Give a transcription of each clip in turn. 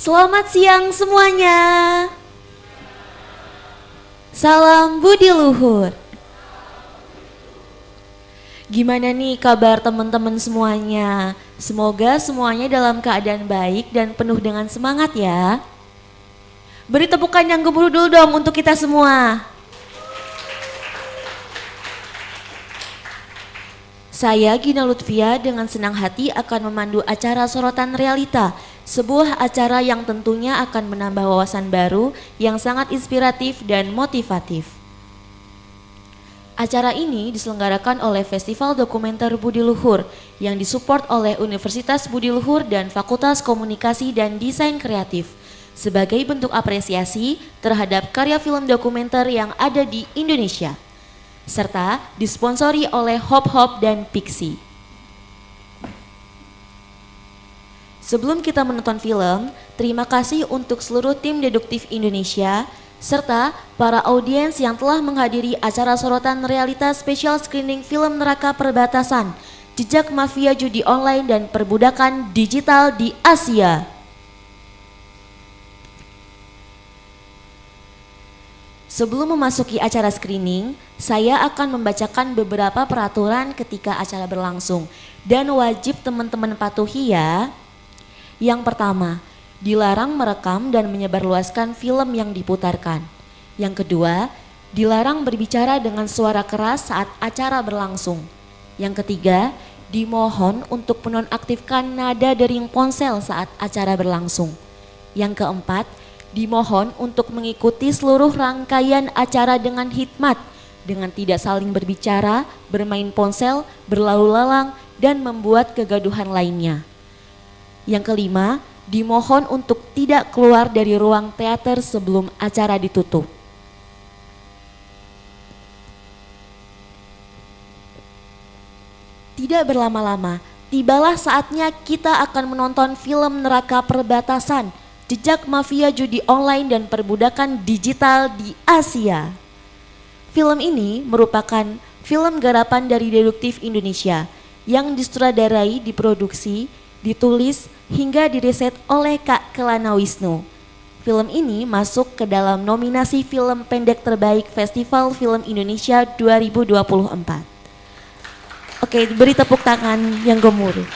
Selamat siang semuanya. Salam Budi Luhur. Gimana nih kabar teman-teman semuanya? Semoga semuanya dalam keadaan baik dan penuh dengan semangat ya. Beri tepukan yang gemuruh dulu dong untuk kita semua. Saya Gina Lutfia dengan senang hati akan memandu acara Sorotan Realita, sebuah acara yang tentunya akan menambah wawasan baru yang sangat inspiratif dan motivatif. Acara ini diselenggarakan oleh Festival Dokumenter Budi Luhur yang disupport oleh Universitas Budi Luhur dan Fakultas Komunikasi dan Desain Kreatif sebagai bentuk apresiasi terhadap karya film dokumenter yang ada di Indonesia, serta disponsori oleh Hop Hop dan Pixie. Sebelum kita menonton film, terima kasih untuk seluruh tim deduktif Indonesia, serta para audiens yang telah menghadiri acara Sorotan Realita Special Screening Film Neraka Perbatasan, Jejak Mafia Judi Online dan Perbudakan Digital di Asia. Sebelum memasuki acara screening, saya akan membacakan beberapa peraturan ketika acara berlangsung dan wajib teman-teman patuhi ya. Yang pertama, dilarang merekam dan menyebarluaskan film yang diputarkan. Yang kedua, dilarang berbicara dengan suara keras saat acara berlangsung. Yang ketiga, dimohon untuk menonaktifkan nada dering ponsel saat acara berlangsung. Yang keempat, dimohon untuk mengikuti seluruh rangkaian acara dengan hikmat, dengan tidak saling berbicara, bermain ponsel, berlalu lalang, dan membuat kegaduhan lainnya. Yang kelima, dimohon untuk tidak keluar dari ruang teater sebelum acara ditutup. Tidak berlama-lama, tibalah saatnya kita akan menonton film Neraka Perbatasan, Jejak Mafia Judi Online dan Perbudakan Digital di Asia. Film ini merupakan film garapan dari Deduktif Indonesia yang disutradarai, diproduksi, ditulis hingga diriset oleh Kak Kelana Wisnu. Film ini masuk ke dalam nominasi film pendek terbaik Festival Film Indonesia 2024. Oke, beri tepuk tangan yang gemuruh.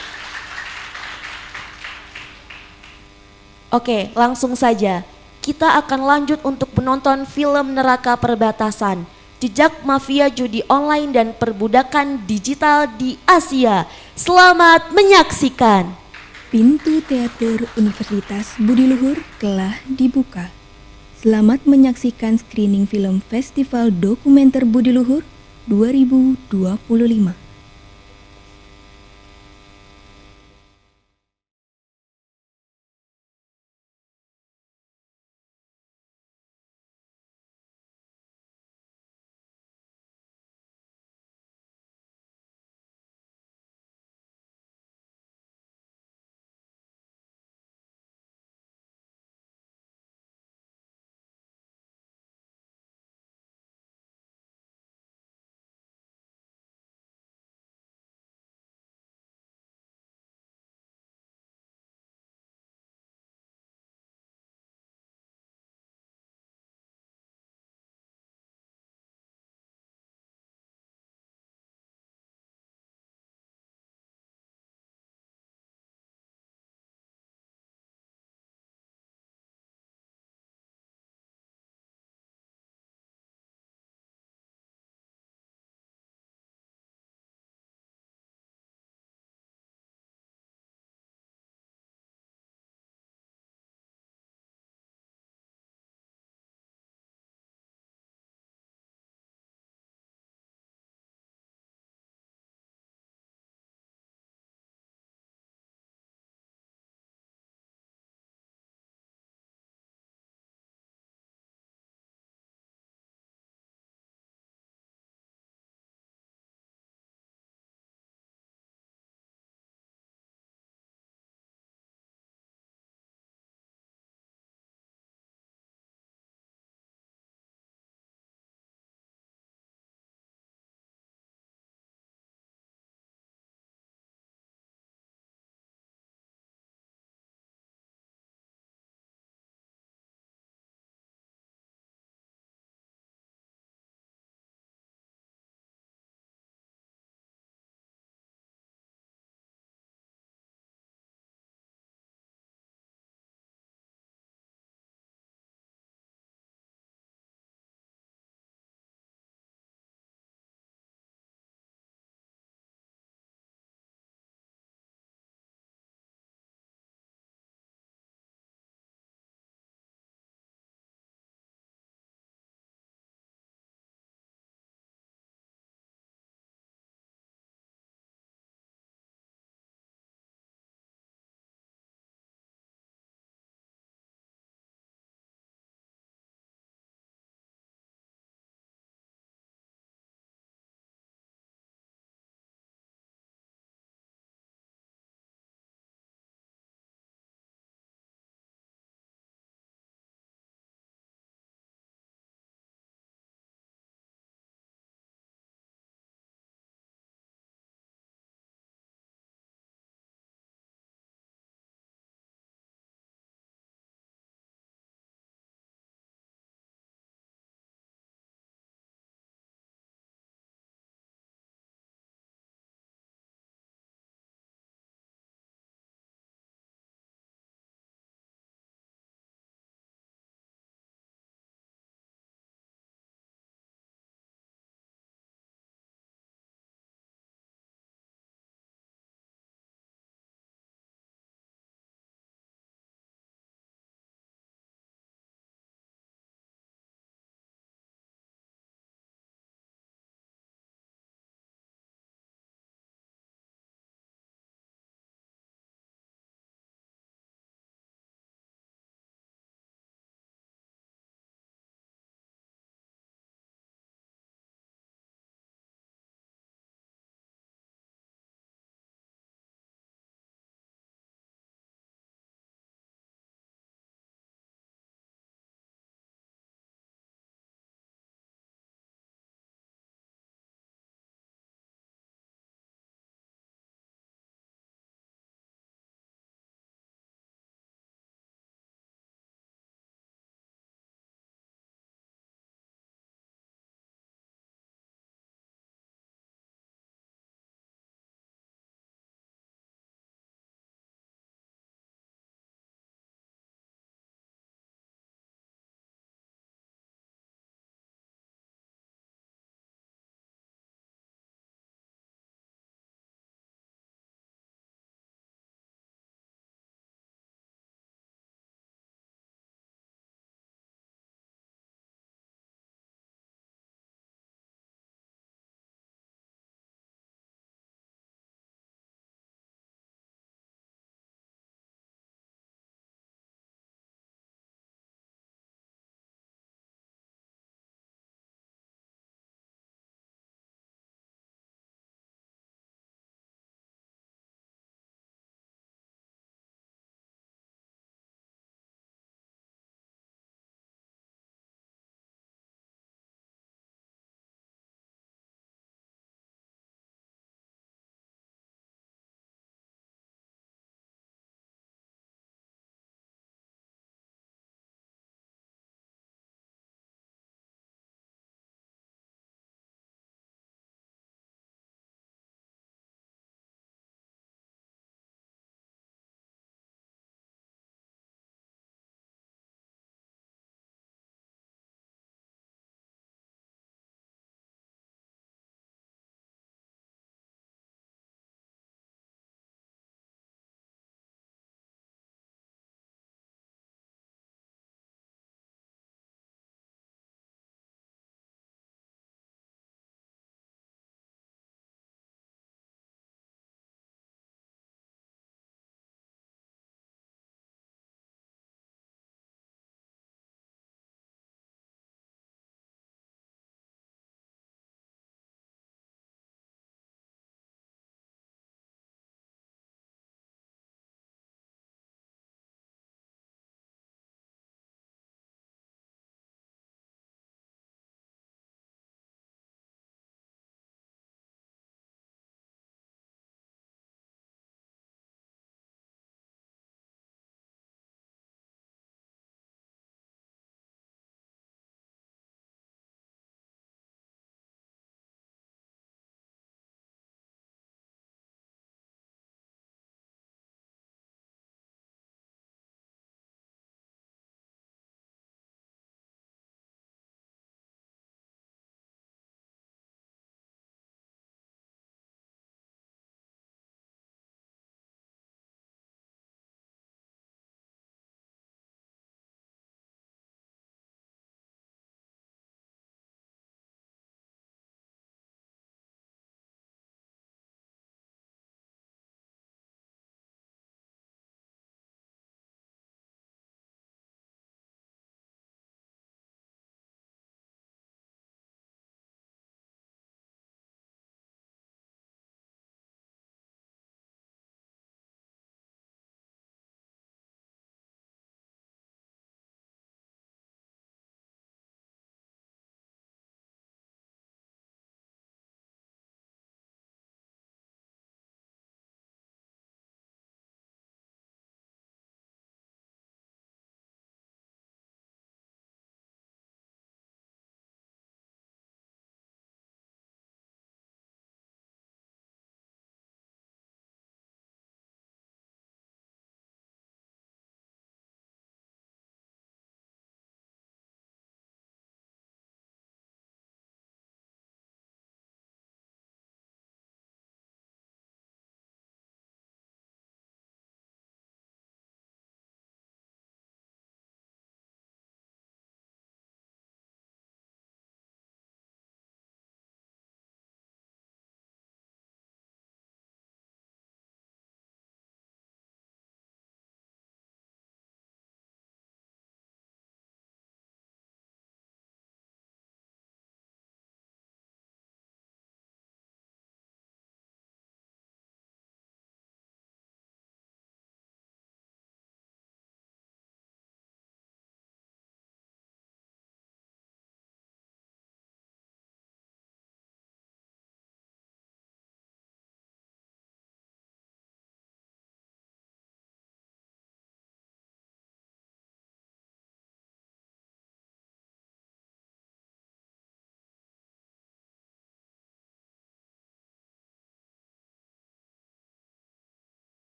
Oke, langsung saja. Kita akan lanjut untuk menonton film Neraka Perbatasan, Jejak Mafia Judi Online dan Perbudakan Digital di Asia. Selamat menyaksikan. Pintu teater Universitas Budi Luhur telah dibuka. Selamat menyaksikan screening film Festival Dokumenter Budi Luhur 2025.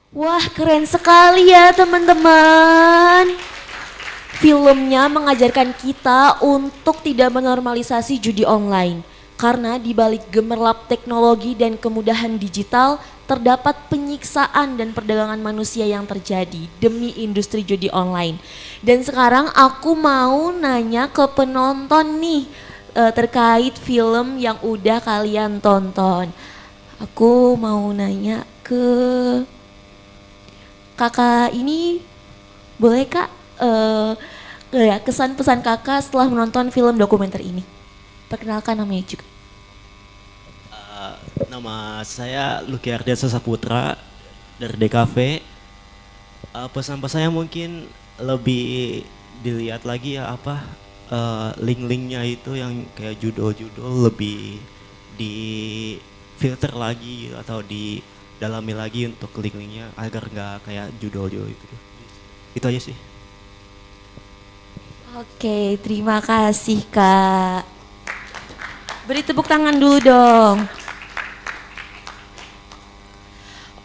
Wah, keren sekali ya teman-teman. Filmnya mengajarkan kita untuk tidak menormalisasi judi online. Karena di balik gemerlap teknologi dan kemudahan digital, terdapat penyiksaan dan perdagangan manusia yang terjadi demi industri judi online. Dan sekarang aku mau nanya ke penonton nih terkait film yang udah kalian tonton. Aku mau nanya ke kakak ini, boleh kak ya, kesan pesan kakak setelah menonton film dokumenter ini? Perkenalkan namanya juga. Nama saya Luki Ardiansa Saputra dari DKV. Pesan-pesannya mungkin lebih dilihat lagi ya link-linknya itu yang kayak judul-judul lebih di filter lagi atau didalami lagi untuk link-linknya agar nggak kayak judul-judul itu. Itu aja sih. Oke, terima kasih kak. Beri tepuk tangan dulu dong.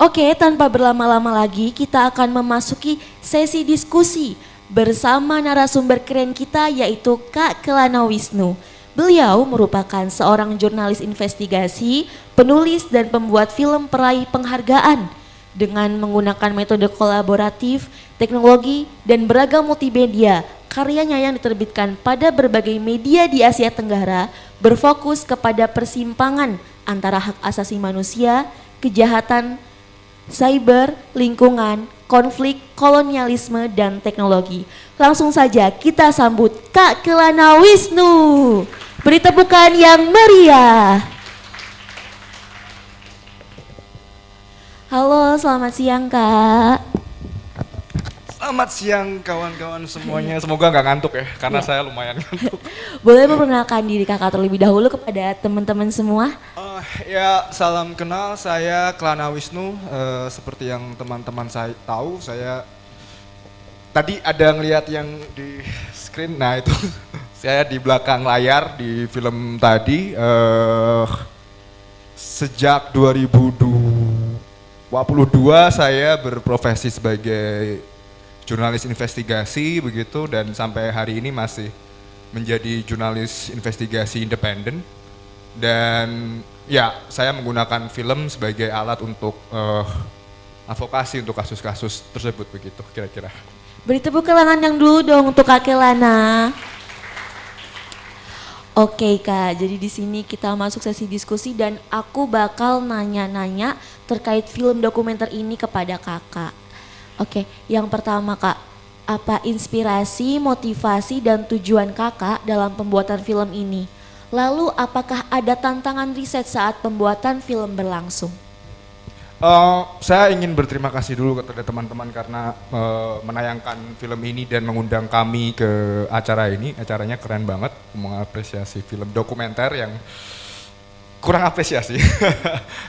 Oke, tanpa berlama-lama lagi kita akan memasuki sesi diskusi bersama narasumber keren kita yaitu Kak Kelana Wisnu. Beliau merupakan seorang jurnalis investigasi, penulis dan pembuat film peraih penghargaan dengan menggunakan metode kolaboratif, teknologi dan beragam multimedia. Karyanya yang diterbitkan pada berbagai media di Asia Tenggara berfokus kepada persimpangan antara hak asasi manusia, kejahatan cyber, lingkungan, konflik, kolonialisme, dan teknologi. Langsung saja kita sambut Kak Kelana Wisnu. Beri tepukan yang meriah. Halo, selamat siang Kak. Selamat siang kawan-kawan semuanya. Semoga nggak ngantuk ya, karena saya lumayan ngantuk. Boleh memperkenalkan diri kakak terlebih dahulu kepada teman-teman semua? Ya, salam kenal, saya Kelana Wisnu. Seperti yang teman-teman saya tahu, saya tadi ada ngelihat yang di screen, nah itu saya di belakang layar di film tadi. Sejak 2022 saya berprofesi sebagai jurnalis investigasi begitu, dan sampai hari ini masih menjadi jurnalis investigasi independen. Dan ya, saya menggunakan film sebagai alat untuk advokasi untuk kasus-kasus tersebut begitu kira-kira. Beri tepuk tangan yang dulu dong untuk Kak Kelana. Oke Kak, jadi di sini kita masuk sesi diskusi dan aku bakal nanya-nanya terkait film dokumenter ini kepada kakak. Oke, yang pertama Kak, apa inspirasi, motivasi, dan tujuan kakak dalam pembuatan film ini? Lalu apakah ada tantangan riset saat pembuatan film berlangsung? Saya ingin berterima kasih dulu kepada teman-teman karena menayangkan film ini dan mengundang kami ke acara ini. Acaranya keren banget, mengapresiasi film dokumenter yang kurang apresiasi.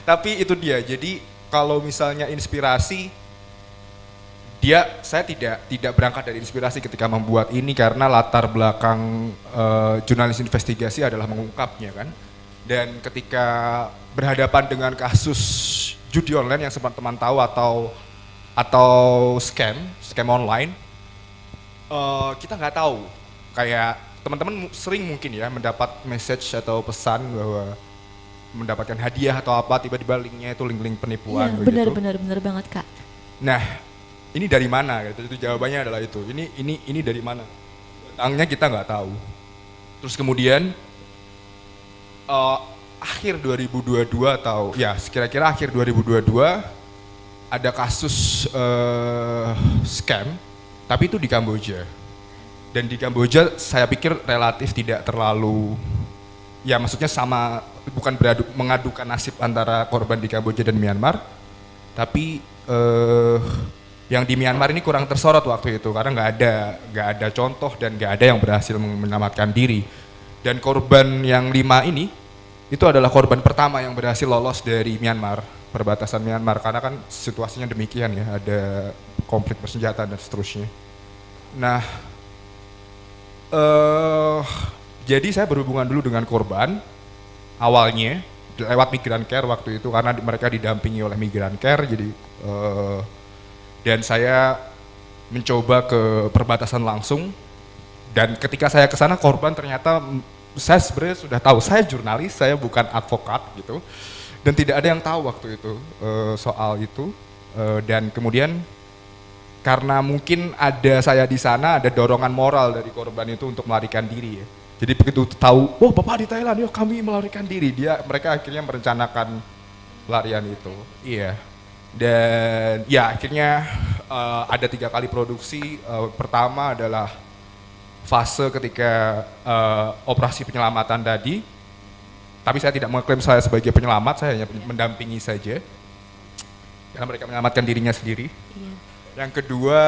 Tapi itu dia, jadi kalau misalnya inspirasi, saya tidak berangkat dari inspirasi ketika membuat ini karena latar belakang jurnalis investigasi adalah mengungkapnya kan. Dan ketika berhadapan dengan kasus judi online yang teman-teman tahu atau scam online, kita nggak tahu. Kayak teman-teman sering mungkin ya mendapat message atau pesan bahwa mendapatkan hadiah atau apa, tiba-tiba linknya itu link-link penipuan. Iya, benar banget Kak. Nah, ini dari mana gitu? Itu jawabannya adalah itu. Ini dari mana? Datangnya kita nggak tahu. Terus kemudian akhir 2022 atau ya kira-kira akhir 2022 ada kasus scam, tapi itu di Kamboja. Dan di Kamboja saya pikir relatif tidak terlalu, ya maksudnya sama, bukan mengadukan nasib antara korban di Kamboja dan Myanmar, tapi yang di Myanmar ini kurang tersorot waktu itu karena nggak ada contoh dan nggak ada yang berhasil menyelamatkan diri. Dan korban yang 5 ini itu adalah korban pertama yang berhasil lolos dari Myanmar, perbatasan Myanmar, karena kan situasinya demikian ya, ada konflik bersenjata dan seterusnya. Nah, jadi saya berhubungan dulu dengan korban awalnya lewat Migrant Care waktu itu karena mereka didampingi oleh Migrant Care, jadi dan saya mencoba ke perbatasan langsung. Dan ketika saya ke sana korban ternyata saya sebenarnya sudah tahu, saya jurnalis, saya bukan advokat gitu. Dan tidak ada yang tahu waktu itu soal itu. Dan kemudian karena mungkin ada saya di sana, ada dorongan moral dari korban itu untuk melarikan diri ya. Jadi begitu tahu, oh bapak di Thailand, yuk kami melarikan diri. Mereka akhirnya merencanakan pelarian itu. Iya. Dan ya akhirnya ada 3 kali produksi. Pertama adalah fase ketika operasi penyelamatan tadi, tapi saya tidak mengklaim saya sebagai penyelamat, saya hanya mendampingi saja, karena mereka menyelamatkan dirinya sendiri. Iya. Yang kedua,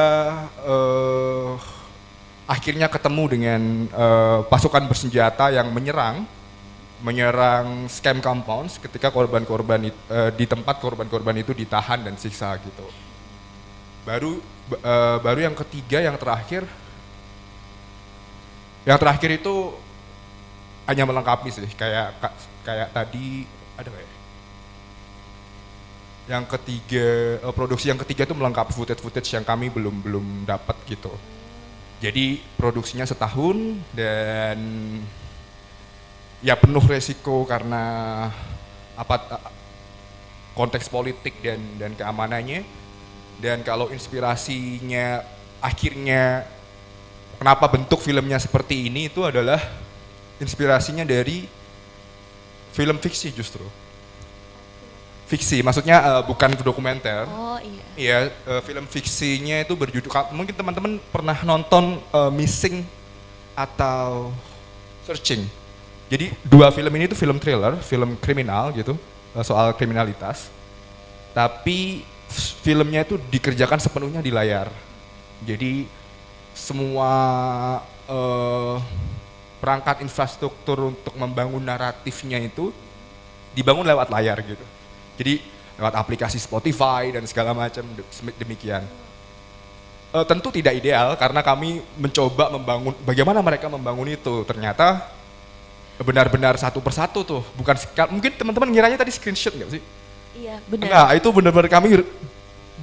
akhirnya ketemu dengan pasukan bersenjata yang menyerang scam compounds ketika korban-korban di tempat korban-korban itu ditahan dan siksa gitu. Baru yang ketiga, yang terakhir itu hanya melengkapi sih, kayak tadi ada nggak ya? Yang ketiga, produksi yang ketiga itu melengkapi footage yang kami belum dapat gitu. Jadi produksinya setahun dan ya penuh resiko karena konteks politik dan keamanannya. Dan kalau inspirasinya akhirnya kenapa bentuk filmnya seperti ini itu adalah inspirasinya dari film fiksi justru. Fiksi, maksudnya bukan dokumenter. Oh iya. Iya, film fiksinya itu berjudul, mungkin teman-teman pernah nonton Missing atau Searching. Jadi 2 film ini tuh film thriller, film kriminal gitu, soal kriminalitas. Tapi filmnya itu dikerjakan sepenuhnya di layar. Jadi semua perangkat infrastruktur untuk membangun naratifnya itu dibangun lewat layar gitu. Jadi lewat aplikasi Spotify dan segala macam demikian. Tentu tidak ideal karena kami mencoba membangun, bagaimana mereka membangun itu. Ternyata benar-benar satu persatu tuh, bukan mungkin teman-teman ngiranya tadi screenshot nggak sih? Iya benar. Enggak, itu benar-benar kami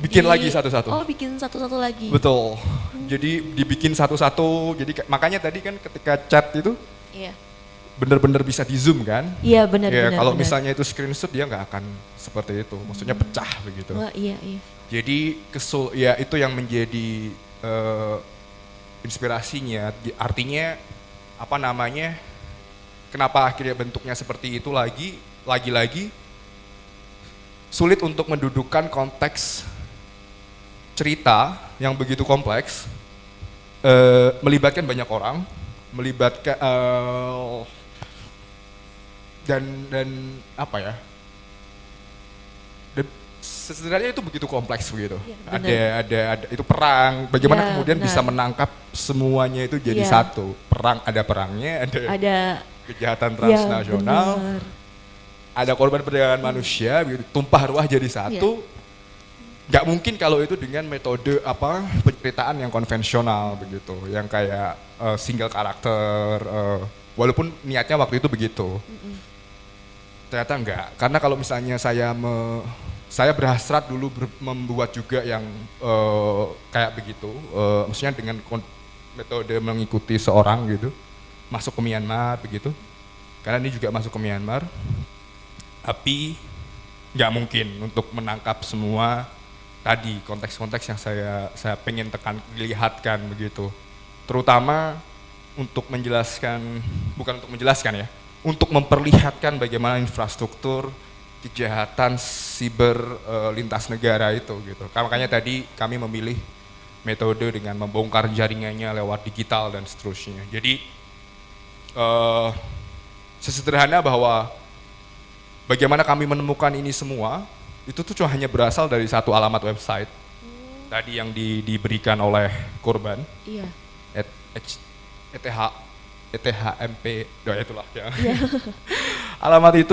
bikin lagi satu-satu. Oh bikin satu-satu lagi. Betul. Jadi dibikin satu-satu. Jadi makanya tadi kan ketika chat itu, iya, benar-benar bisa di zoom kan? Iya benar. Ya benar, kalau benar. misalnya itu screenshot dia nggak akan seperti itu. Maksudnya pecah begitu. Wah, iya. Jadi ya itu yang menjadi inspirasinya. Artinya apa namanya? Kenapa akhirnya bentuknya seperti itu lagi-lagi sulit untuk mendudukkan konteks cerita yang begitu kompleks, melibatkan banyak orang, melibatkan dan apa ya? Sebenarnya itu begitu kompleks begitu. Ya, ada itu perang. Bagaimana ya, kemudian benar. Bisa menangkap semuanya itu jadi satu. Perang, ada perangnya, ada kejahatan transnasional, ya, ada korban perdagangan manusia, begitu, tumpah ruah jadi satu. Nggak mungkin kalau itu dengan metode penceritaan yang konvensional begitu, yang kayak single karakter, walaupun niatnya waktu itu begitu. Ternyata enggak, karena kalau misalnya saya berhasrat dulu membuat juga yang kayak begitu, maksudnya dengan metode mengikuti seorang gitu, masuk ke Myanmar begitu, karena ini juga masuk ke Myanmar, tapi nggak mungkin untuk menangkap semua tadi konteks-konteks yang saya pengen lihatkan begitu, terutama untuk menjelaskan, bukan untuk menjelaskan ya, untuk memperlihatkan bagaimana infrastruktur kejahatan siber lintas negara itu gitu. Makanya tadi kami memilih metode dengan membongkar jaringannya lewat digital dan seterusnya. Jadi sesederhana bahwa bagaimana kami menemukan ini semua itu tuh cuma hanya berasal dari satu alamat website tadi yang diberikan oleh korban. Iya. ETHMP, itulah ya.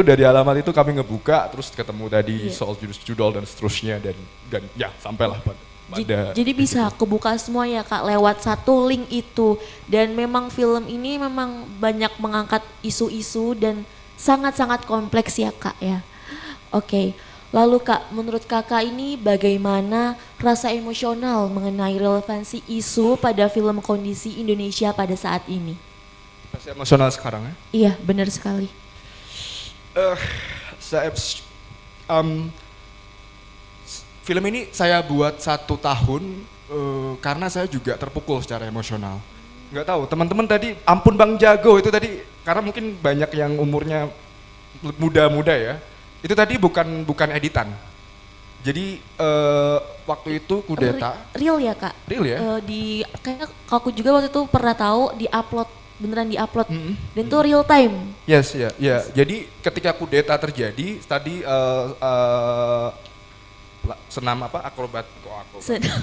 Dari alamat itu kami ngebuka, terus ketemu tadi soal judul dan seterusnya dan ya sampailah pada. Jadi bisa kebuka semua ya Kak lewat satu link itu, dan memang film ini memang banyak mengangkat isu-isu dan sangat-sangat kompleks ya Kak ya. Oke. Lalu Kak, menurut Kakak ini bagaimana rasa emosional mengenai relevansi isu pada film kondisi Indonesia pada saat ini? Rasa emosional sekarang ya? Iya, benar sekali. Saya, film ini saya buat 1 tahun karena saya juga terpukul secara emosional. Nggak tahu, teman-teman tadi, ampun Bang Jago itu tadi, karena mungkin banyak yang umurnya muda-muda ya, itu tadi bukan editan. Jadi waktu itu kudeta. Real ya Kak? Real ya? Kayaknya aku juga waktu itu pernah tahu beneran di-upload. Dan itu real time. Yes, ya, ya. Jadi ketika kudeta terjadi, tadi senam apa? Akrobat.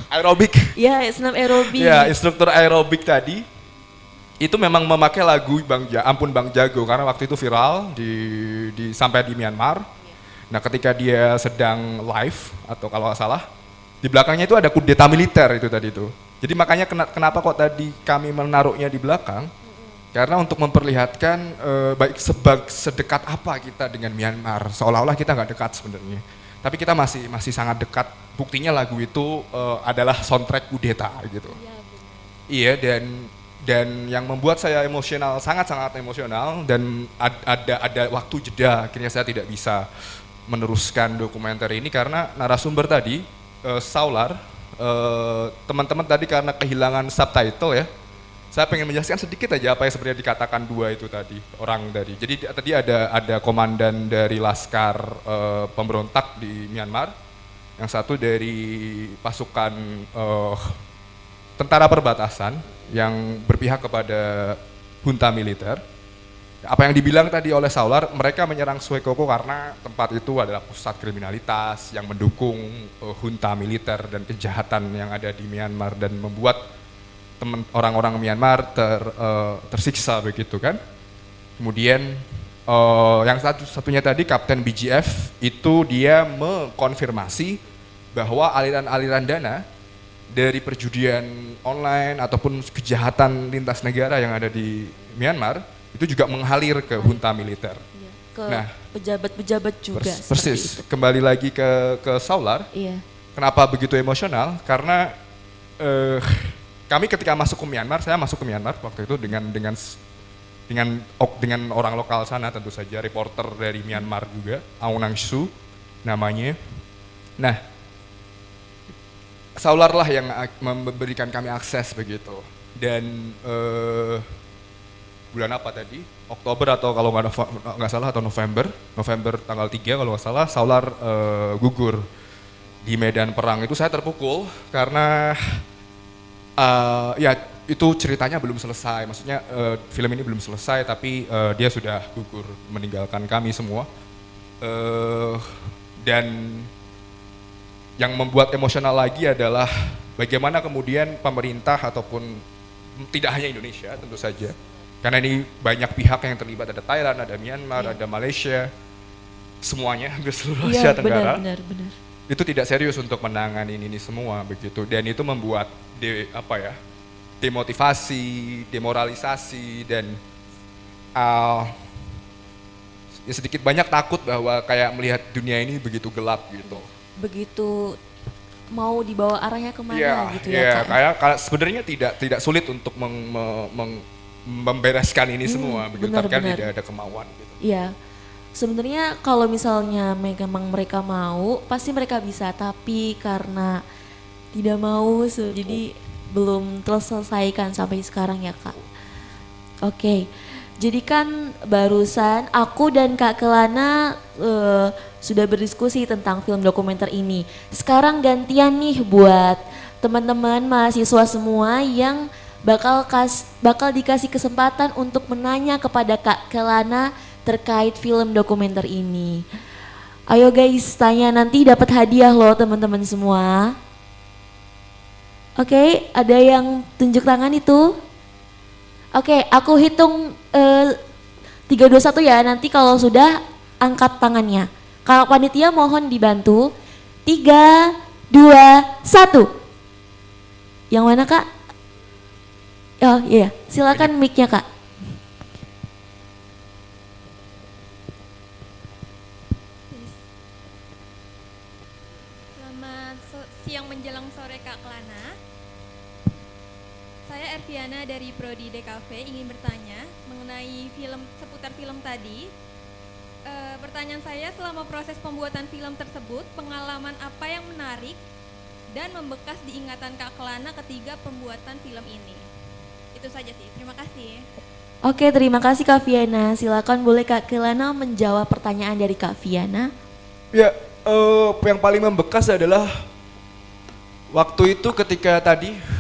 Aerobik. Iya, senam aerobik. Ya, instruktur aerobik tadi itu memang memakai lagu Ampun Bang Jago karena waktu itu viral sampai di Myanmar. Nah, ketika dia sedang live atau kalau nggak salah, di belakangnya itu ada kudeta militer itu tadi itu. Jadi makanya kenapa kok tadi kami menaruhnya di belakang? Karena untuk memperlihatkan baik sedekat apa kita dengan Myanmar, seolah-olah kita nggak dekat sebenarnya. Tapi kita masih sangat dekat. Buktinya lagu itu adalah soundtrack kudeta gitu. Iya, dan yang membuat saya emosional, sangat-sangat emosional, dan ada waktu jeda, akhirnya saya tidak bisa meneruskan dokumenter ini karena narasumber tadi, Saular, teman-teman tadi karena kehilangan subtitle ya, saya pengen menjelaskan sedikit aja apa yang sebenarnya dikatakan dua itu tadi, orang tadi. Jadi tadi ada komandan dari laskar pemberontak di Myanmar, yang satu dari pasukan tentara perbatasan yang berpihak kepada junta militer. Apa yang dibilang tadi oleh Saular, mereka menyerang Suekoko karena tempat itu adalah pusat kriminalitas yang mendukung junta militer dan kejahatan yang ada di Myanmar dan membuat orang-orang Myanmar tersiksa begitu kan. Kemudian yang satunya tadi Kapten BGF itu dia mengkonfirmasi bahwa aliran-aliran dana dari perjudian online ataupun kejahatan lintas negara yang ada di Myanmar itu juga mengalir ke junta militer. Iya, ke pejabat-pejabat juga. Persis. Kembali lagi ke Saular. Iya. Kenapa begitu emosional? Karena kami ketika masuk ke Myanmar, saya masuk ke Myanmar waktu itu dengan orang lokal sana tentu saja, reporter dari Myanmar juga, Aung Naing Soe namanya. Nah, Saular lah yang memberikan kami akses begitu. Dan bulan apa tadi? Oktober atau kalau nggak salah atau November tanggal 3 kalau nggak salah, Saular gugur di medan perang. Itu saya terpukul karena ya itu ceritanya belum selesai. Maksudnya film ini belum selesai tapi dia sudah gugur meninggalkan kami semua. Dan yang membuat emosional lagi adalah bagaimana kemudian pemerintah ataupun tidak hanya Indonesia tentu saja. Karena ini banyak pihak yang terlibat, ada Thailand, ada Myanmar, ada Malaysia, semuanya hampir seluruh Asia Tenggara. Benar. Itu tidak serius untuk menangani ini semua begitu, dan itu membuat demotivasi, demoralisasi, dan ya sedikit banyak takut bahwa kayak melihat dunia ini begitu gelap gitu. Begitu mau dibawa arahnya kemana gitu ya Kak? Kayak sebenarnya tidak sulit untuk membereskan ini semua begitu, tapi kan tidak ada kemauan gitu. Iya. Sebenarnya kalau misalnya memang mereka mau, pasti mereka bisa, tapi karena tidak mau jadi belum terselesaikan sampai sekarang ya Kak. Oke. Jadi kan barusan aku dan Kak Kelana sudah berdiskusi tentang film dokumenter ini. Sekarang gantian nih buat teman-teman mahasiswa semua yang bakal dikasih kesempatan untuk menanya kepada Kak Kelana terkait film dokumenter ini. Ayo guys, tanya, nanti dapat hadiah loh teman-teman semua. Oke, ada yang tunjuk tangan itu? Oke, aku hitung 3, 2, 1 ya, nanti kalau sudah angkat tangannya. Kalau panitia mohon dibantu. 3, 2, 1. Yang mana Kak? Oh iya, silakan mic-nya Kak. Saya Erviana dari Prodi DKV ingin bertanya mengenai seputar film tadi. Pertanyaan saya, selama proses pembuatan film tersebut, pengalaman apa yang menarik dan membekas di ingatan Kak Kelana ketika pembuatan film ini? Itu saja sih, terima kasih. Oke, terima kasih Kak Viana. Silakan boleh Kak Kelana menjawab pertanyaan dari Kak Viana. Ya, yang paling membekas adalah waktu itu ketika tadi,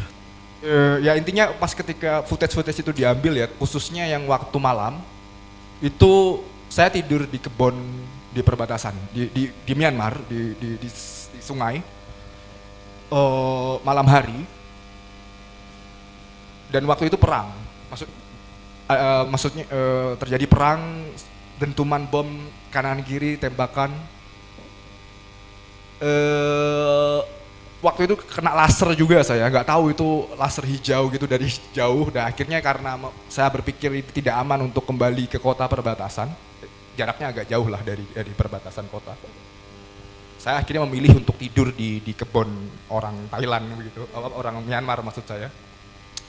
ya intinya pas ketika footage itu diambil ya, khususnya yang waktu malam, itu saya tidur di kebun di perbatasan, di Myanmar, di sungai, malam hari, dan waktu itu perang, maksudnya terjadi perang, dentuman bom kanan kiri, tembakan. Waktu itu kena laser juga, saya nggak tahu itu laser hijau gitu dari jauh, dan akhirnya karena saya berpikir itu tidak aman untuk kembali ke kota perbatasan, jaraknya agak jauh lah dari perbatasan kota. Saya akhirnya memilih untuk tidur di kebun orang Thailand begitu, orang Myanmar maksud saya.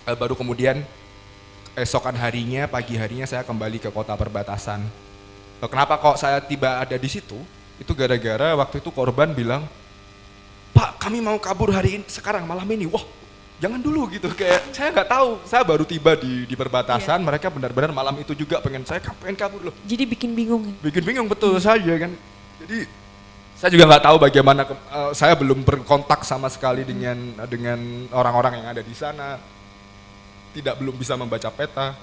Baru kemudian esokan harinya, pagi harinya saya kembali ke kota perbatasan. Kenapa kok saya tiba ada di situ? Itu gara-gara waktu itu korban bilang, "Pak, kami mau kabur hari ini, sekarang malam ini." Wah, jangan dulu gitu. Kayak saya nggak tahu, saya baru tiba di perbatasan, mereka benar-benar malam itu juga pengen kabur loh. Jadi bikin bingung ya? Bikin bingung betul saja kan. Jadi saya juga nggak tahu bagaimana, saya belum berkontak sama sekali dengan orang-orang yang ada di sana. Belum bisa membaca peta.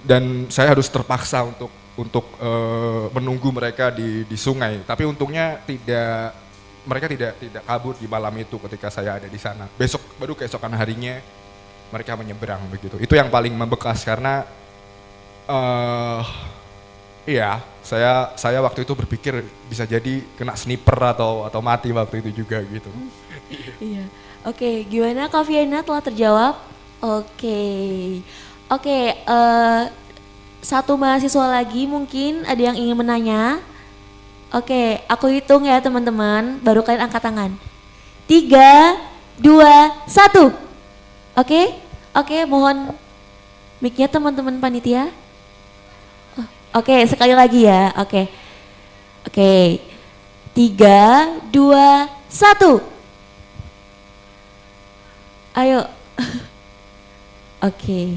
Dan saya harus terpaksa untuk menunggu mereka di sungai. Tapi untungnya mereka tidak kabur di malam itu ketika saya ada di sana. Baru keesokan harinya mereka menyeberang begitu. Itu yang paling membekas karena iya, saya waktu itu berpikir bisa jadi kena sniper atau mati waktu itu juga gitu. Iya. Oke, gimana Kak Viana, telah terjawab? Oke, satu mahasiswa lagi mungkin ada yang ingin menanya. Oke, aku hitung ya teman-teman, baru kalian angkat tangan. 3, 2, 1. Oke, mohon mic-nya teman-teman panitia. Oke, sekali lagi ya, oke. 3, 2, 1. Ayo. Oke.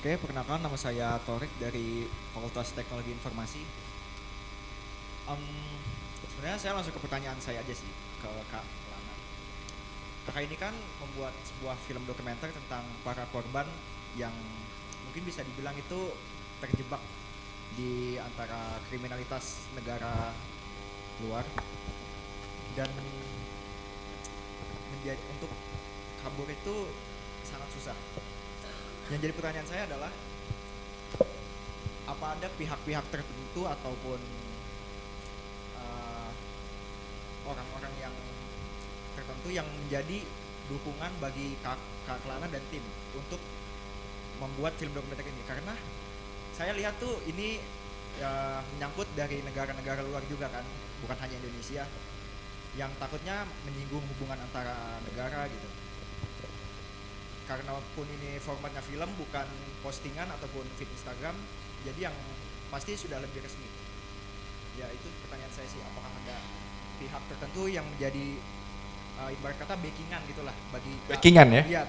Oke, perkenalkan nama saya Torik dari Fakultas Teknologi Informasi. Sebenarnya saya langsung ke pertanyaan saya aja sih, ke Kak Lana. Kakak ini kan membuat sebuah film dokumenter tentang para korban yang mungkin bisa dibilang itu terjebak di antara kriminalitas negara luar, dan untuk kabur itu sangat susah. Yang jadi pertanyaan saya adalah, apa ada pihak-pihak tertentu ataupun orang-orang yang tertentu yang menjadi dukungan bagi Kak Kelana dan tim untuk membuat film dokumenter ini? Karena saya lihat tuh ini menyangkut dari negara-negara luar juga kan, bukan hanya Indonesia, yang takutnya menyinggung hubungan antara negara gitu. Karena pun ini formatnya film, bukan postingan ataupun feed Instagram, jadi yang pasti sudah lebih resmi. Ya itu pertanyaan saya sih, apakah ada pihak tertentu yang menjadi ibarat kata backingan gitulah bagi backingan ya? Iya,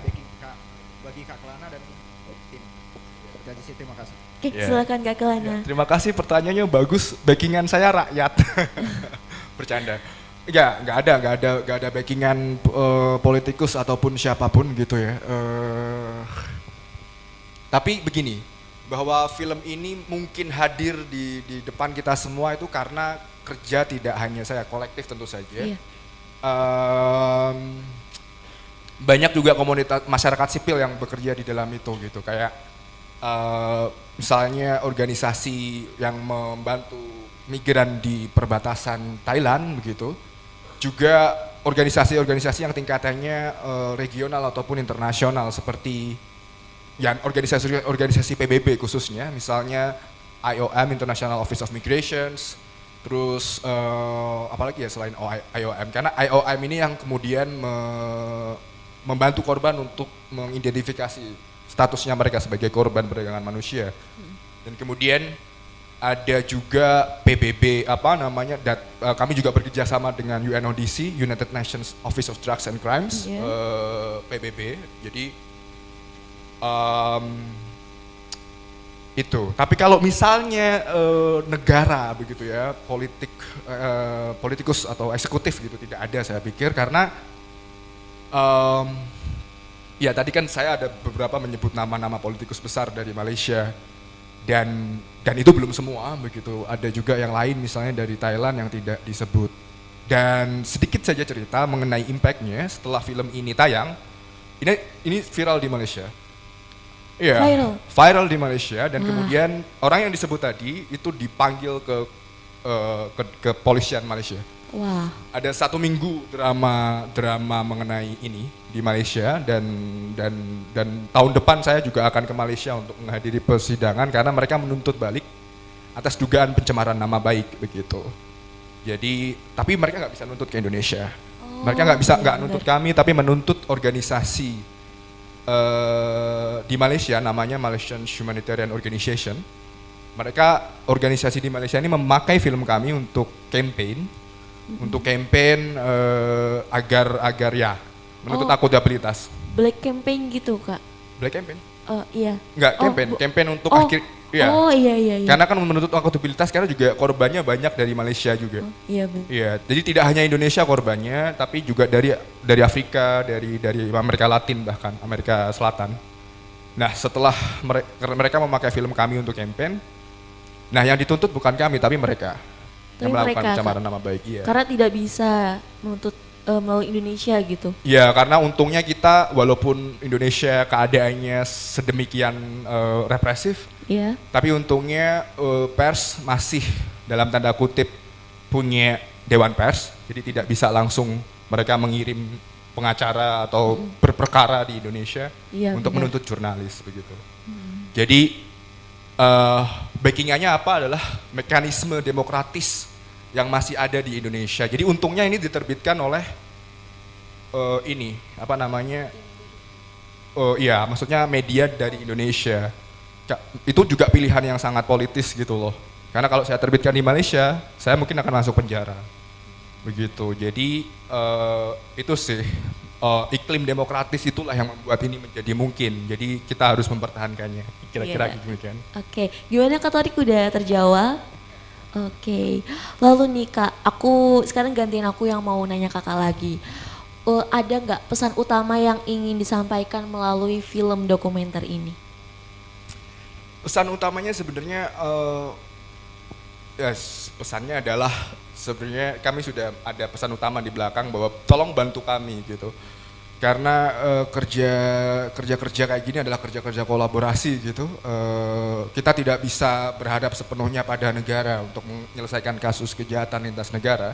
bagi Kak Kelana dan tim. Jadi sih, terima kasih. Oke, silakan Kak Kelana. Terima kasih, pertanyaannya bagus. Backingan saya rakyat. Bercanda. Ya, nggak ada backingan politikus ataupun siapapun gitu ya. Tapi begini, bahwa film ini mungkin hadir di depan kita semua itu karena kerja tidak hanya saya, kolektif tentu saja. Iya. Banyak juga komunitas masyarakat sipil yang bekerja di dalam itu gitu, kayak misalnya organisasi yang membantu migran di perbatasan Thailand begitu. Juga organisasi-organisasi yang tingkatannya regional ataupun internasional seperti yang organisasi PBB khususnya, misalnya IOM, International Office of Migrations, Terus apalagi ya selain IOM, karena IOM ini yang kemudian membantu korban untuk mengidentifikasi statusnya mereka sebagai korban perdagangan manusia. Dan kemudian ada juga PBB kami juga bekerja sama dengan UNODC, United Nations Office of Drugs and Crimes, PBB. Jadi itu. Tapi kalau misalnya negara begitu ya, politikus atau eksekutif gitu tidak ada saya pikir, karena ya tadi kan saya ada beberapa menyebut nama-nama politikus besar dari Malaysia dan itu belum semua begitu. Ada juga yang lain misalnya dari Thailand yang tidak disebut. Dan sedikit saja cerita mengenai impact-nya setelah film ini tayang. Ini viral di Malaysia. Iya, viral di Malaysia dan kemudian orang yang disebut tadi itu dipanggil ke kepolisian Malaysia. Wah. Ada 1 minggu drama mengenai ini di Malaysia dan tahun depan saya juga akan ke Malaysia untuk menghadiri persidangan karena mereka menuntut balik atas dugaan pencemaran nama baik begitu. Jadi tapi mereka nggak bisa nuntut ke Indonesia. Mereka nggak nuntut kami tapi menuntut organisasi di Malaysia namanya Malaysian Humanitarian Organization. Mereka organisasi di Malaysia ini memakai film kami untuk campaign agar ya menuntut akuntabilitas. Black campaign gitu Kak? Black campaign? Iya. Enggak, campaign untuk akhir. Ya. Oh iya. Karena kan menuntut akuntabilitas karena juga korbannya banyak dari Malaysia juga. Iya benar. Iya, jadi tidak hanya Indonesia korbannya, tapi juga dari Afrika, dari Amerika Latin bahkan Amerika Selatan. Nah, setelah mereka memakai film kami untuk campaign, nah yang dituntut bukan kami tapi mereka yang melakukan pencemaran nama baik. Iya. Karena tidak bisa menuntut melalui Indonesia gitu. Iya, karena untungnya kita walaupun Indonesia keadaannya sedemikian represif, iya. Tapi untungnya pers masih dalam tanda kutip punya dewan pers, jadi tidak bisa langsung mereka mengirim pengacara atau berperkara di Indonesia untuk menuntut jurnalis begitu. Jadi backingannya apa adalah mekanisme demokratis yang masih ada di Indonesia. Jadi untungnya ini diterbitkan oleh maksudnya media dari Indonesia. Itu juga pilihan yang sangat politis gitu loh. Karena kalau saya terbitkan di Malaysia, saya mungkin akan masuk penjara. Begitu. Jadi itu sih iklim demokratis itulah yang membuat ini menjadi mungkin. Jadi kita harus mempertahankannya. Kira-kira demikian. Oke. Gimana Kak Torik udah terjawab? Oke. Lalu nih Kak, sekarang gantiin aku yang mau nanya Kakak lagi. Ada nggak pesan utama yang ingin disampaikan melalui film dokumenter ini? Pesan utamanya sebenarnya pesannya adalah sebenarnya kami sudah ada pesan utama di belakang bahwa tolong bantu kami gitu. Karena kerja kayak gini adalah kerja kolaborasi gitu. Kita tidak bisa berhadap sepenuhnya pada negara untuk menyelesaikan kasus kejahatan lintas negara.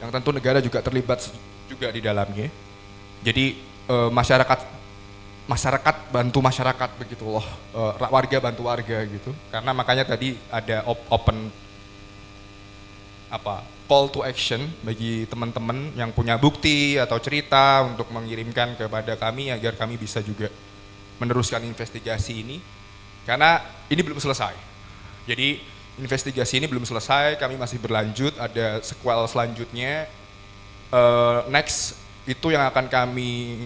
Yang tentu negara juga terlibat juga di dalamnya. Jadi masyarakat bantu masyarakat begitu loh, warga bantu warga gitu. Karena makanya tadi ada open call to action bagi teman-teman yang punya bukti atau cerita untuk mengirimkan kepada kami agar kami bisa juga meneruskan investigasi ini. Karena ini belum selesai. Jadi investigasi ini belum selesai, kami masih berlanjut, ada sequel selanjutnya. Next itu yang akan kami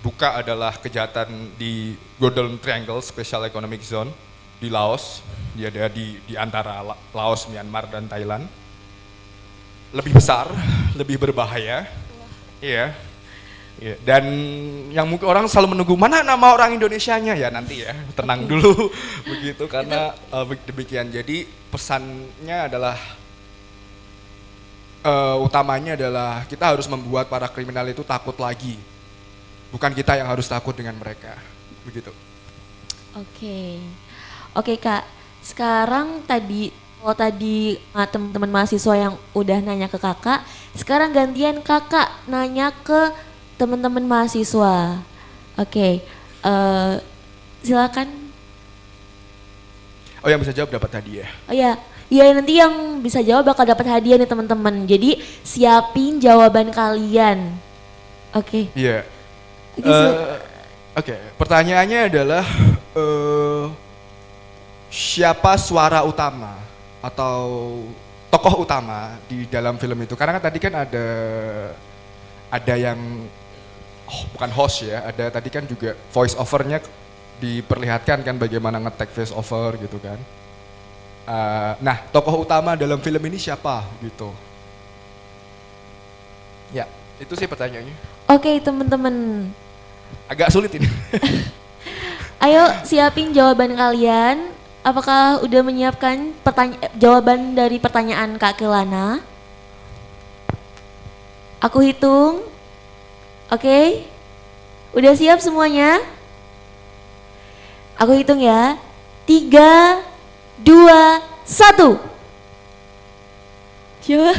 buka adalah kejahatan di Golden Triangle Special Economic Zone di Laos. Dia ada di antara Laos, Myanmar dan Thailand. Lebih besar, lebih berbahaya. Iya. Ya, dan yang mungkin orang selalu menunggu mana nama orang Indonesianya ya nanti ya, tenang dulu begitu karena demikian. Jadi pesannya adalah utamanya adalah kita harus membuat para kriminal itu takut lagi. Bukan kita yang harus takut dengan mereka. Begitu. Oke Kak, sekarang tadi teman-teman mahasiswa yang udah nanya ke Kakak, sekarang gantian Kakak nanya ke teman-teman mahasiswa. Silakan. Oh yang bisa jawab dapat hadiah. Oh ya, Ya nanti yang bisa jawab bakal dapat hadiah nih teman-teman. Jadi siapin jawaban kalian. Oke. Iya. Oke, sil- Oke, pertanyaannya adalah siapa suara utama atau tokoh utama di dalam film itu? Karena kan tadi kan ada yang bukan host ya, ada tadi kan juga voice overnya diperlihatkan kan bagaimana nge-tag voice over gitu kan. Nah, tokoh utama dalam film ini siapa gitu? Ya, itu sih pertanyaannya. Oke teman-teman. Agak sulit ini. Ayo siapin jawaban kalian. Apakah udah menyiapkan jawaban dari pertanyaan Kak Kelana? Aku hitung. Oke. Udah siap semuanya? Aku hitung ya. 3, 2, 1. Coba.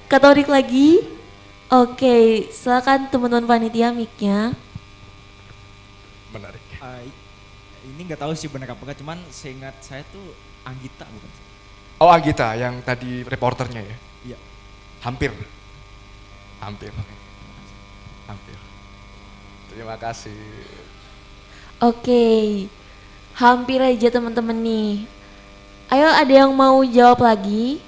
Kak Torik lagi. Oke, silakan teman-teman panitia mic-nya. Menarik. Ini nggak tahu sih benar apa enggak, cuman seingat saya tuh Anggita bukan sih? Oh, Anggita yang tadi reporternya ya? Iya. Hampir. Terima kasih. Oke, hampir aja teman-teman nih. Ayo ada yang mau jawab lagi?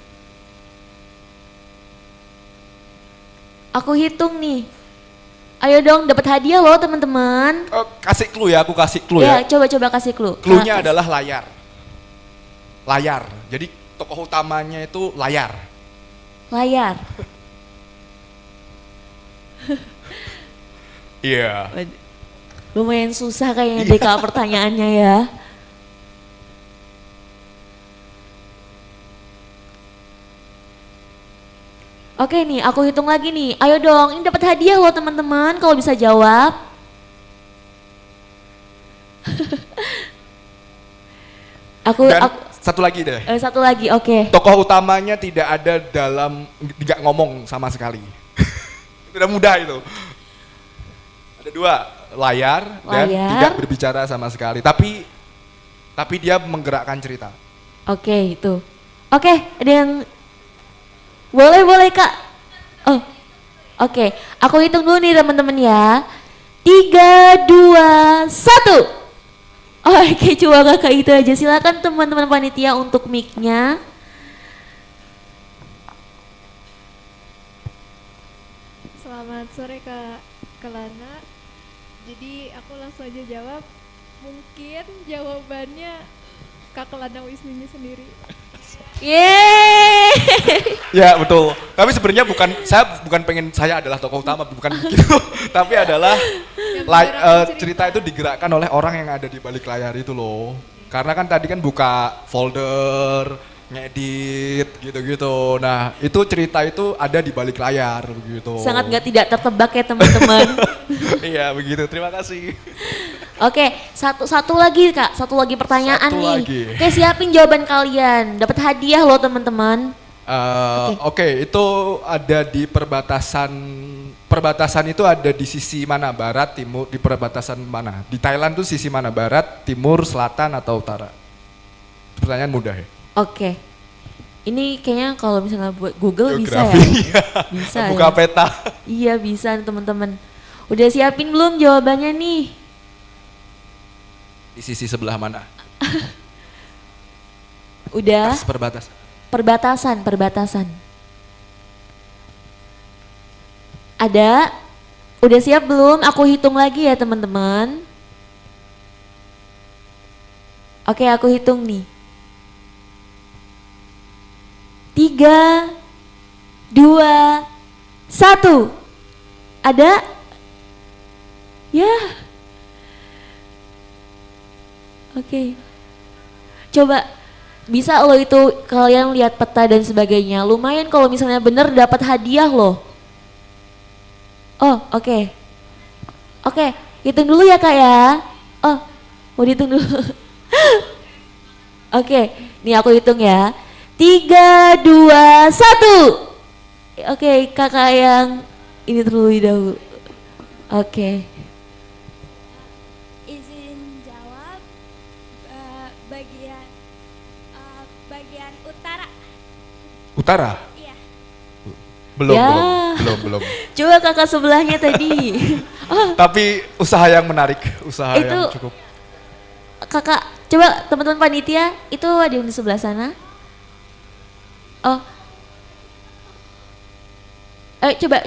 Aku hitung nih. Ayo dong dapat hadiah loh teman-teman. Kasih clue ya, aku kasih clue Ya, ya. coba kasih clue. Clue-nya adalah layar. Layar. Jadi tokoh utamanya itu layar. Layar. Iya. Lumayan susah kayaknya deh Kak pertanyaannya ya. Oke nih, aku hitung lagi nih. Ayo dong, ini dapat hadiah loh teman-teman kalau bisa jawab. Dan satu lagi deh. Satu lagi, oke. Tokoh utamanya tidak ada nggak ngomong sama sekali. Tidak mudah itu. Ada 2, layar dan tidak berbicara sama sekali. Tapi dia menggerakkan cerita. Oke, itu. Oke, ada yang boleh Kak. Oh, oke. Aku hitung dulu nih teman-teman ya. 3, 2, 1. Oke, coba Kakak itu aja. Silakan teman-teman panitia untuk mic-nya. Selamat sore Kak Kelana. Jadi aku langsung aja jawab. Mungkin jawabannya Kak Kelana Wisnunya sendiri. Yeay. Ya betul. Tapi sebenarnya saya adalah tokoh utama, bukan begitu. Tapi adalah cerita itu digerakkan oleh orang yang ada di balik layar itu loh. Karena kan tadi kan buka folder, ngedit gitu-gitu. Nah itu cerita itu ada di balik layar begitu. Sangat tidak tertebak ya teman-teman. Iya begitu. Terima kasih. Oke, satu lagi Kak, satu lagi pertanyaan Satu nih. lagi. Oke, siapin jawaban kalian. Dapat hadiah loh teman-teman. Oke, itu ada di perbatasan. Perbatasan itu ada di sisi mana? Barat, timur, di perbatasan mana? Di Thailand tuh sisi mana? Barat, timur, selatan atau utara? Pertanyaan mudah ya. Oke. Ini kayaknya kalau misalnya buat Google Geografi, bisa ya? Bisa buka ya? peta. Iya bisa nih teman-teman. Udah siapin belum jawabannya nih? Di sisi sebelah mana? Udah? Perbatasan. Perbatasan. Ada? Udah siap belum? Aku hitung lagi ya teman-teman. Oke, aku hitung nih. 3, 2, 1. Ada? Ya. Oke. Coba bisa lo itu kalian lihat peta dan sebagainya. Lumayan kalau misalnya bener dapat hadiah loh. Oh, oke. Oke, hitung dulu ya Kak ya. Oh, mau dihitung dulu. Oke, nih aku hitung ya. 3, 2, 1. Oke, kakak yang ini terlebih dahulu. Oke. Izin jawab, bagian Utara? Iya. Belum, Ya. belum. Coba kakak sebelahnya tadi. Oh, Tapi usaha yang menarik, usaha Itu- yang cukup. kakak, coba teman-teman panitia itu ada yang di sebelah sana. Oh.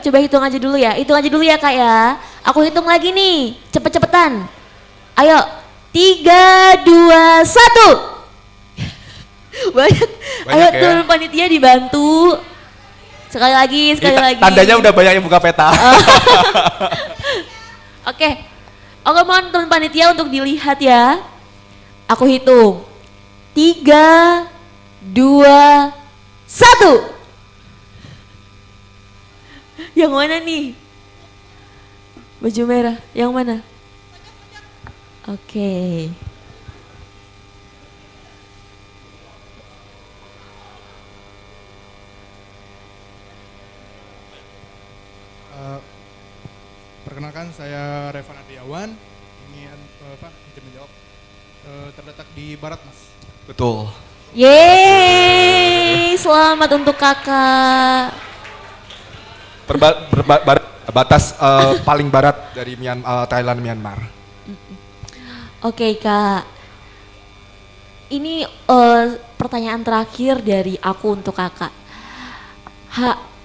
Coba hitung aja dulu ya. Hitung aja dulu ya kak ya. Aku hitung lagi nih. Cepet-cepetan. Ayo. 3, 2, 1. Banyak. Ayo ya. teman panitia dibantu. Sekali lagi. Tandanya udah banyak yang buka peta. Oke. Oke, mohon teman panitia untuk dilihat ya. Aku hitung. 3, 2, 1. Yang mana nih? Baju merah. Yang mana? Oke. Perkenalkan, saya Revan Ardiawan, ingin izin menjawab. Terletak di barat, Mas. Betul. Yeay, selamat untuk kakak. Batas paling barat dari Thailand, Myanmar. Oke kak, ini pertanyaan terakhir dari aku untuk kakak.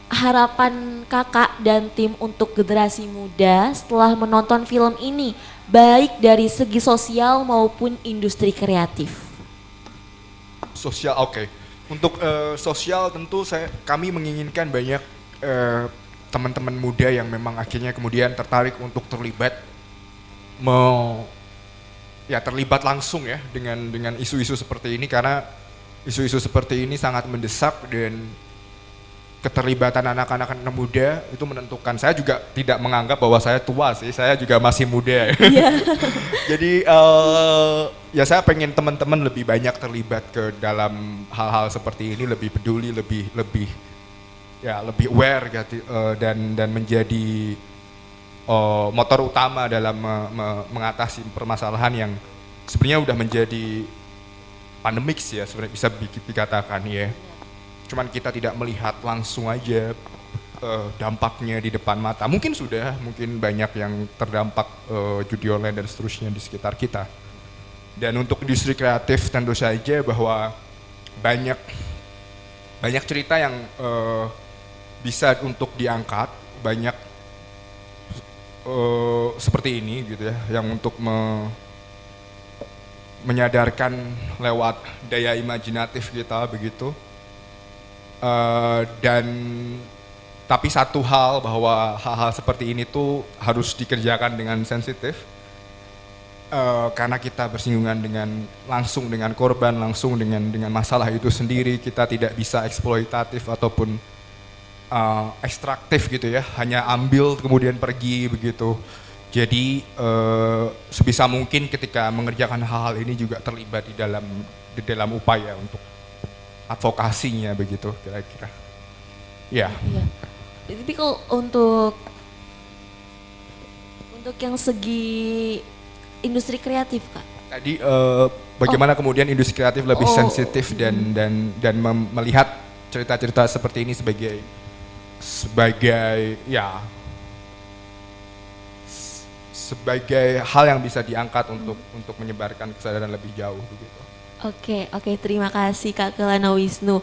Harapan kakak dan tim untuk generasi muda setelah menonton film ini, baik dari segi sosial maupun industri kreatif. Sosial, oke. Untuk sosial tentu kami menginginkan banyak teman-teman muda yang memang akhirnya kemudian tertarik untuk terlibat terlibat langsung ya dengan isu-isu seperti ini, karena isu-isu seperti ini sangat mendesak dan keterlibatan anak-anak muda itu menentukan. Saya juga tidak menganggap bahwa saya tua sih, saya juga masih muda. Jadi ya saya pengen teman-teman lebih banyak terlibat ke dalam hal-hal seperti ini, lebih peduli, lebih aware gitu, dan menjadi motor utama dalam mengatasi permasalahan yang sebenarnya udah menjadi pandemik sih ya, sebenarnya bisa dikatakan ya. Cuman kita tidak melihat langsung aja dampaknya di depan mata. Mungkin banyak yang terdampak judi online dan seterusnya di sekitar kita. Dan untuk industri kreatif tentu saja bahwa banyak cerita yang bisa untuk diangkat, banyak seperti ini gitu ya, yang untuk menyadarkan lewat daya imajinatif kita begitu. Tapi satu hal, bahwa hal-hal seperti ini tuh harus dikerjakan dengan sensitif, karena kita bersinggungan langsung dengan korban, langsung dengan masalah itu sendiri. Kita tidak bisa eksploitatif ataupun ekstraktif gitu ya, hanya ambil kemudian pergi begitu. Jadi sebisa mungkin ketika mengerjakan hal-hal ini juga terlibat di dalam upaya untuk advokasinya begitu kira-kira. Ya. Iya. Tapi kalau untuk yang segi industri kreatif kak. Tadi bagaimana kemudian industri kreatif lebih sensitif dan melihat cerita-cerita seperti ini sebagai hal yang bisa diangkat untuk menyebarkan kesadaran lebih jauh begitu. Oke, terima kasih Kak Kelana Wisnu.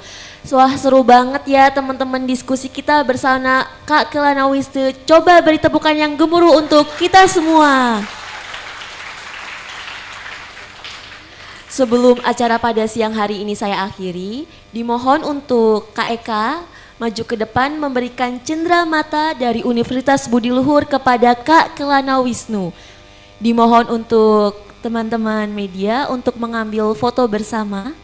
Wah, seru banget ya teman-teman diskusi kita bersama Kak Kelana Wisnu. Coba beri tepukan yang gemuruh untuk kita semua. Sebelum acara pada siang hari ini saya akhiri, dimohon untuk Kak Eka maju ke depan memberikan cendera mata dari Universitas Budi Luhur kepada Kak Kelana Wisnu. Dimohon untuk teman-teman media untuk mengambil foto bersama.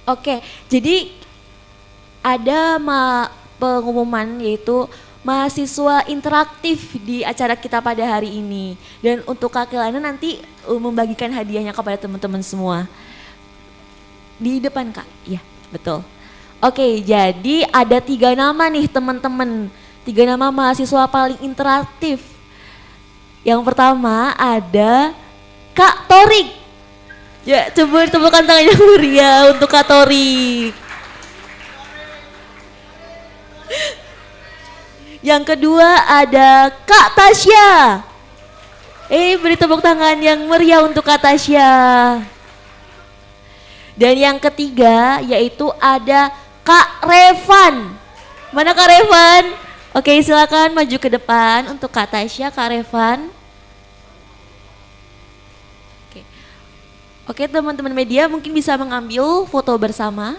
Oke, jadi ada pengumuman yaitu mahasiswa interaktif di acara kita pada hari ini. Dan untuk Kak Kelana nanti membagikan hadiahnya kepada teman-teman semua. Di depan Kak, iya betul. Oke, jadi ada 3 nama nih teman-teman. 3 nama mahasiswa paling interaktif. Yang pertama ada Kak Torik. Ya, coba tepukan tangannya meriah untuk Kak Torik. Yang kedua ada Kak Tasya. Beri tepuk tangan yang meriah untuk Kak Tasya. Dan yang ketiga yaitu ada Kak Revan. Mana Kak Revan? Oke, silakan maju ke depan untuk Kak Tasya, Kak Revan. Oke, teman-teman media mungkin bisa mengambil foto bersama.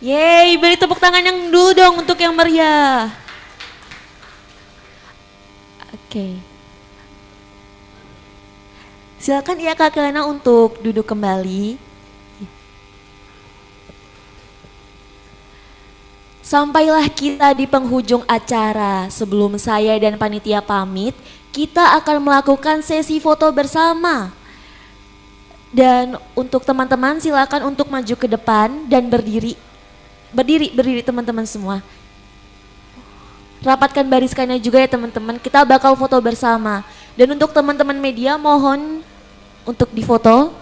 Yeay, beri tepuk tangan yang dulu dong untuk yang meriah. Oke. Silakan ya Kak Kelana untuk duduk kembali. Sampailah kita di penghujung acara. Sebelum saya dan panitia pamit, kita akan melakukan sesi foto bersama. Dan untuk teman-teman silakan untuk maju ke depan dan berdiri teman-teman semua. Rapatkan bariskannya juga ya teman-teman, kita bakal foto bersama. Dan untuk teman-teman media mohon untuk difoto.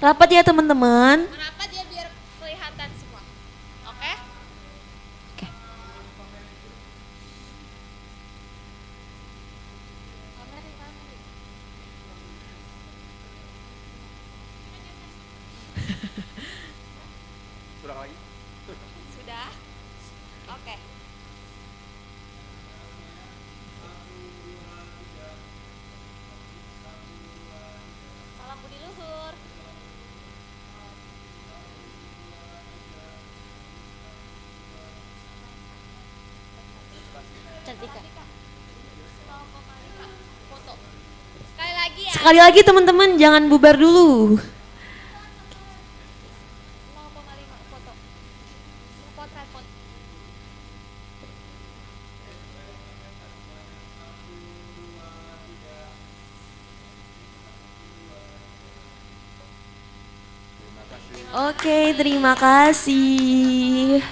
Rapat ya teman-teman. Rapat ya biar kelihatan semua. Oke? Oke. Sudah lagi? Sudah? Oke. Salam budi luhur. Cantika. Foto. Sekali lagi ya. Sekali lagi teman-teman jangan bubar dulu. 0,5 foto. Potret foto. Oke, terima kasih.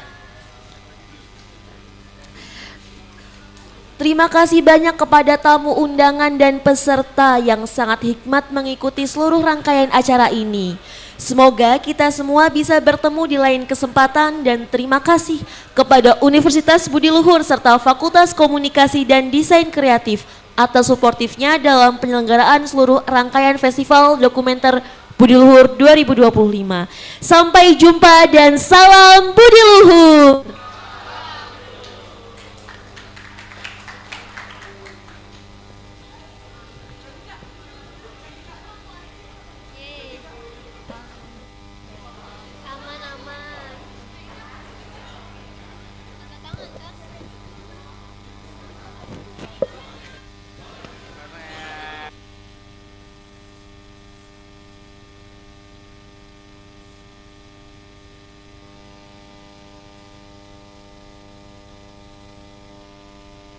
Terima kasih banyak kepada tamu undangan dan peserta yang sangat hikmat mengikuti seluruh rangkaian acara ini. Semoga kita semua bisa bertemu di lain kesempatan dan terima kasih kepada Universitas Budi Luhur serta Fakultas Komunikasi dan Desain Kreatif atas suportifnya dalam penyelenggaraan seluruh rangkaian Festival Dokumenter Budi Luhur 2025. Sampai jumpa dan salam Budi Luhur.